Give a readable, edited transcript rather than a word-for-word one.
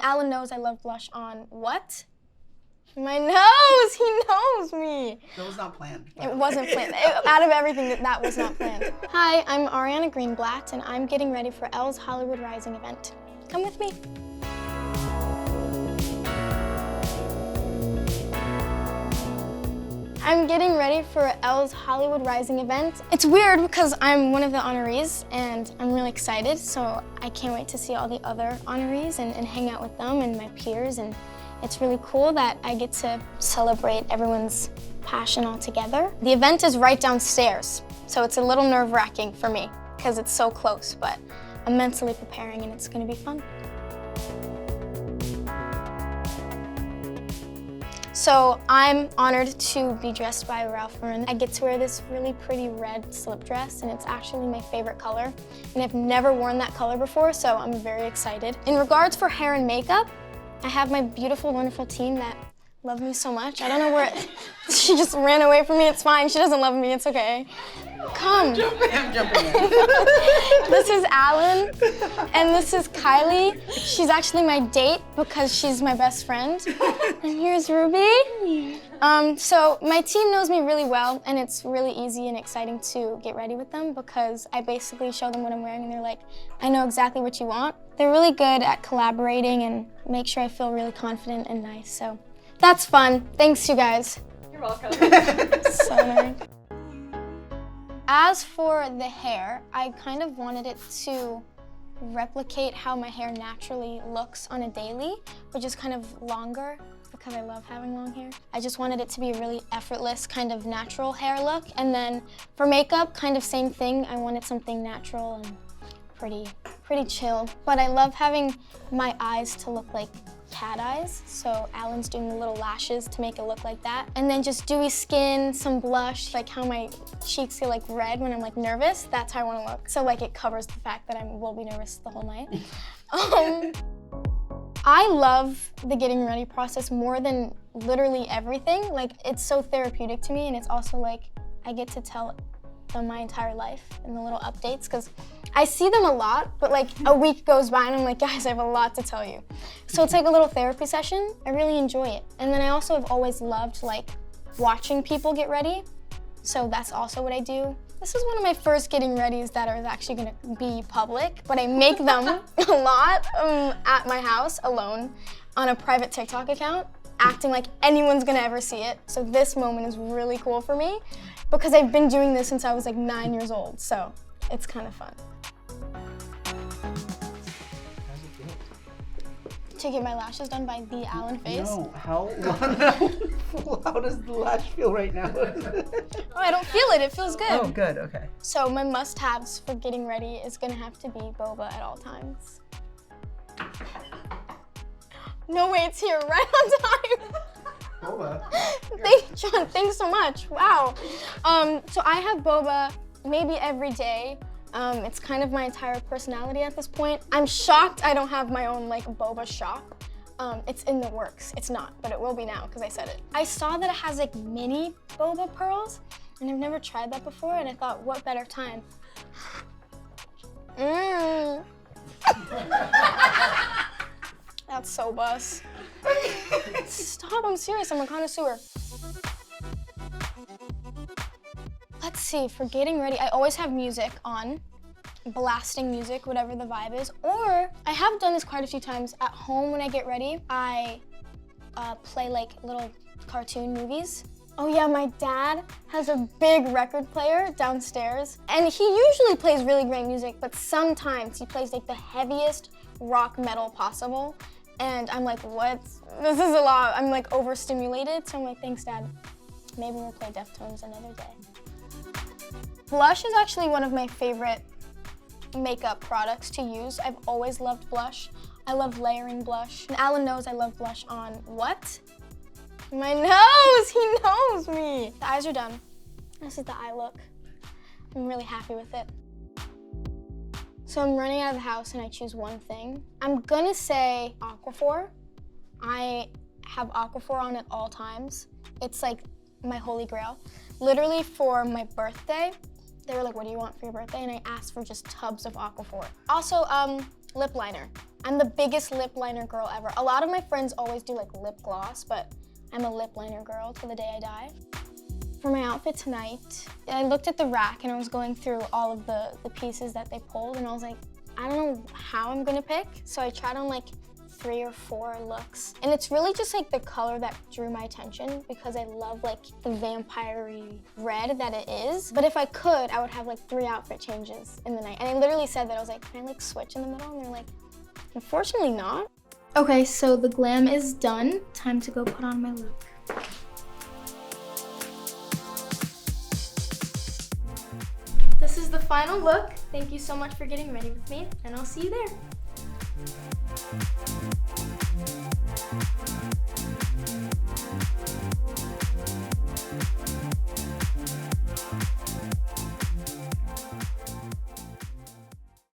Alan knows I love blush on what? My nose! He knows me! That was not planned. It wasn't planned. Out of everything, that was not planned. Hi, I'm Ariana Greenblatt, and I'm getting ready for ELLE's Hollywood Rising event. Come with me. I'm getting ready for ELLE's Hollywood Rising event. It's weird because I'm one of the honorees, and I'm really excited, so I can't wait to see all the other honorees and hang out with them and my peers. And it's really cool that I get to celebrate everyone's passion all together. The event is right downstairs, so it's a little nerve-wracking for me because it's so close, but I'm mentally preparing and it's gonna be fun. So I'm honored to be dressed by Ralph Lauren. I get to wear this really pretty red slip dress, and it's actually my favorite color. And I've never worn that color before, so I'm very excited. In regards for hair and makeup, I have my beautiful, wonderful team that love me so much. I don't know where, she just ran away from me. It's fine, she doesn't love me, it's okay. Come. I'm jumping in. This is Alan, and this is Kylie. She's actually my date because she's my best friend. And here's Ruby. So my team knows me really well, and it's really easy and exciting to get ready with them because I basically show them what I'm wearing, and they're like, I know exactly what you want. They're really good at collaborating and make sure I feel really confident and nice, so that's fun. Thanks, you guys. You're welcome. So annoying. As for the hair, I kind of wanted it to replicate how my hair naturally looks on a daily, which is kind of longer because I love having long hair. I just wanted it to be a really effortless, kind of natural hair look. And then for makeup, kind of same thing. I wanted something natural and pretty chill. But I love having my eyes to look like cat eyes, so Alan's doing the little lashes to make it look like that. And then just dewy skin, some blush, like how my cheeks get like red when I'm like nervous, that's how I want to look. So like it covers the fact that I will be nervous the whole night. I love the getting ready process more than literally everything. Like it's so therapeutic to me, and it's also like I get to tell them my entire life and the little updates, because I see them a lot, but like a week goes by and I'm like, guys, I have a lot to tell you. So it's like a little therapy session. I really enjoy it. And then I also have always loved like watching people get ready. So that's also what I do. This is one of my first getting readies that are actually gonna be public, but I make them a lot at my house alone on a private TikTok account, acting like anyone's gonna ever see it. So this moment is really cool for me because I've been doing this since I was like 9 years old. So it's kind of fun. To get my lashes done by the Alan Face. No, how does the lash feel right now? Oh, I don't feel it, it feels good. Oh, good, okay. So my must-haves for getting ready is gonna have to be Boba at all times. No way, it's here, right on time. Boba? John, thanks so much, wow. So I have Boba maybe every day. It's kind of my entire personality at this point. I'm shocked I don't have my own like Boba shop. It's in the works. It's not, but it will be now because I said it. I saw that it has like mini Boba pearls, and I've never tried that before, and I thought, what better time? That's so bus. Stop, I'm serious, I'm a connoisseur. Let's see, for getting ready, I always have music on, blasting music, whatever the vibe is. Or, I have done this quite a few times at home when I get ready. I play like little cartoon movies. Oh yeah, my dad has a big record player downstairs, and he usually plays really great music, but sometimes he plays like the heaviest rock metal possible. And I'm like, what? This is a lot. I'm like overstimulated, so I'm like, thanks, Dad. Maybe we'll play Deftones another day. Blush is actually one of my favorite makeup products to use. I've always loved blush. I love layering blush. And Alan knows I love blush on what? My nose! He knows me! The eyes are done. This is the eye look. I'm really happy with it. So I'm running out of the house and I choose one thing. I'm gonna say Aquaphor. I have Aquaphor on at all times. It's like my holy grail. Literally for my birthday, they were like, what do you want for your birthday? And I asked for just tubs of Aquaphor. Also, lip liner. I'm the biggest lip liner girl ever. A lot of my friends always do like lip gloss, but I'm a lip liner girl till the day I die. For my outfit tonight, I looked at the rack and I was going through all of the pieces that they pulled, and I was like, I don't know how I'm gonna pick. So I tried on like 3 or 4 looks. And it's really just like the color that drew my attention because I love like the vampire-y red that it is. But if I could, I would have like 3 outfit changes in the night. And I literally said that, I was like, can I like switch in the middle? And they're like, unfortunately not. Okay, so the glam is done. Time to go put on my look. This is the final look. Thank you so much for getting ready with me, and I'll see you there.